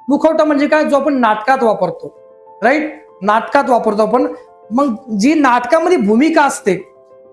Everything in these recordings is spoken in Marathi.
मुखवटा म्हणजे काय, जो आपण नाटकात वापरतो, राईट, नाटकात वापरतो आपण. मग जी नाटकामध्ये भूमिका असते,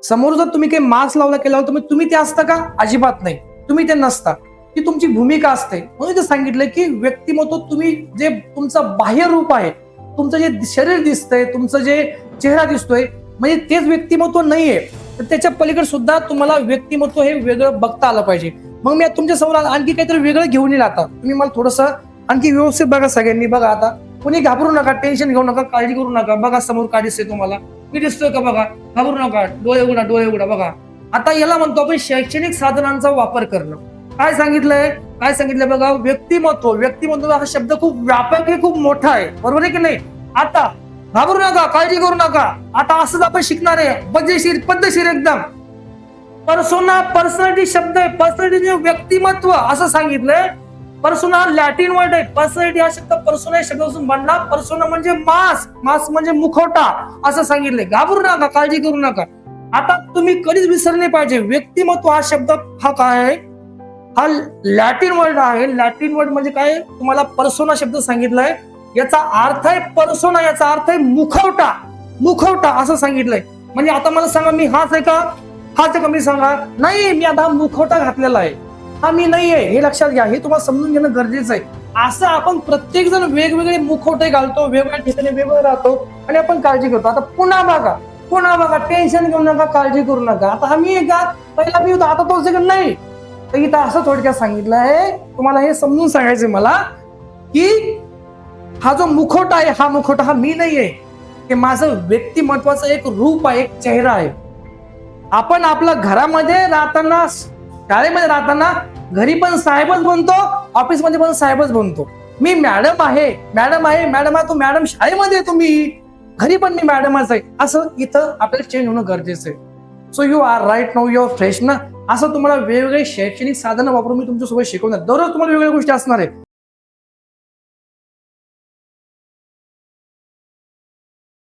समोर जर तुम्ही काही मास्क लावला केला तर तुम्ही ते असता का? अजिबात नाही, तुम्ही ते नसता. ती तुमची भूमिका असते. म्हणून ते सांगितलं की व्यक्तिमत्व, तुम्ही जे तुमचं बाह्य रूप आहे, तुमचं जे शरीर दिसतंय, तुमचं जे चेहरा दिसतोय, म्हणजे तेच व्यक्तिमत्व नाहीये. तर त्याच्या पलीकडे सुद्धा तुम्हाला व्यक्तिमत्व हे वेगळं बघता आलं पाहिजे. मग मी तुमच्या समोर आणखी काहीतरी वेगळं घेऊन येईल. आता तुम्ही मला थोडंसं आणखी व्यवस्थित बघा सगळ्यांनी. बघा, आता कोणी घाबरू नका, टेन्शन घेऊ नका, काळजी करू नका. बघा समोर काय दिसतंय तुम्हाला, मी दिसतोय का? बघा, घाबरू नका, डोळे उघडा, डोळे उघडा. बघा, आता याला म्हणतो आपण शैक्षणिक साधनांचा वापर करणं. काय सांगितलंय, काय सांगितलंय बघा, व्यक्तिमत्व. व्यक्तिमत्व हा शब्द खूप व्यापक आहे, खूप मोठा आहे, बरोबर आहे की नाही? आता घाबरू नका, काळजी करू नका. आता असंच आपण शिकणार आहे, पद्धतशीर एकदम. पर्सोना, पर्सनॅलिटी शब्द आहे. पर्सनॅलिटी व्यक्तिमत्व असं सांगितलंय. पर्सोना लॅटिन वर्ड आहे. पर्सनॅलिटी हा शब्द पर्सोना या शब्दापासून बनला. पर्सोना म्हणजे मास्क, मास्क म्हणजे मुखवटा असं सांगितलंय. घाबरू नका, काळजी करू नका. आता तुम्ही कधीच विसरले पाहिजे, व्यक्तिमत्व हा शब्द हा काय आहे? हा लॅटिन वर्ड आहे. लॅटिन वर्ड म्हणजे काय? तुम्हाला पर्सोना शब्द सांगितलाय, याचा अर्थ आहे पर्सोना, याचा अर्थ आहे मुखवटा. मुखवटा असं सांगितलंय. म्हणजे आता मला सांगा, मी हाच आहे का? हाच आहे का? मी सांगा, नाही, मी आता मुखवटा घातलेला आहे, हा मी नाहीये, हे लक्षात घ्या. हे तुम्हाला समजून घेणं गरजेचं आहे. असं आपण प्रत्येक जण वेगवेगळे मुखवटे घालतो, वेगवेगळ्या ठिकाणी वेगवेगळं राहतो आणि आपण काळजी करतो. आता पुन्हा बघा, टेन्शन घेऊ नका, काळजी करू नका. आता हा मी का? पहिला मी होतो, आता तो सेकंड नाही. तर इथं असं थोडक्यात सांगितलं आहे. तुम्हाला हे समजून सांगायचंय मला की हा जो मुखवटा आहे, हा मुखवटा हा मी नाहीये, हे माझं व्यक्तिमत्वाचं एक रूप आहे, एक चेहरा आहे. आपण आपल्या घरामध्ये राहताना, शाळेमध्ये राहताना, घरी पण साहेबच बनतो, ऑफिसमध्ये पण साहेबच बनतो. मी मॅडम आहे, तो मॅडम शाळेमध्ये, तुम्ही घरी पण मी मॅडमच आहे. असं इथं आपल्याला चेंज होणं गरजेचं आहे. So you are right now, you are fresh ना. असं तुम्हाला वेगवेगळे शैक्षणिक साधनं वापरून मी तुमच्यासोबत शिकवणार. दररोज तुम्हाला वेगवेगळ्या गोष्टी असणार आहे.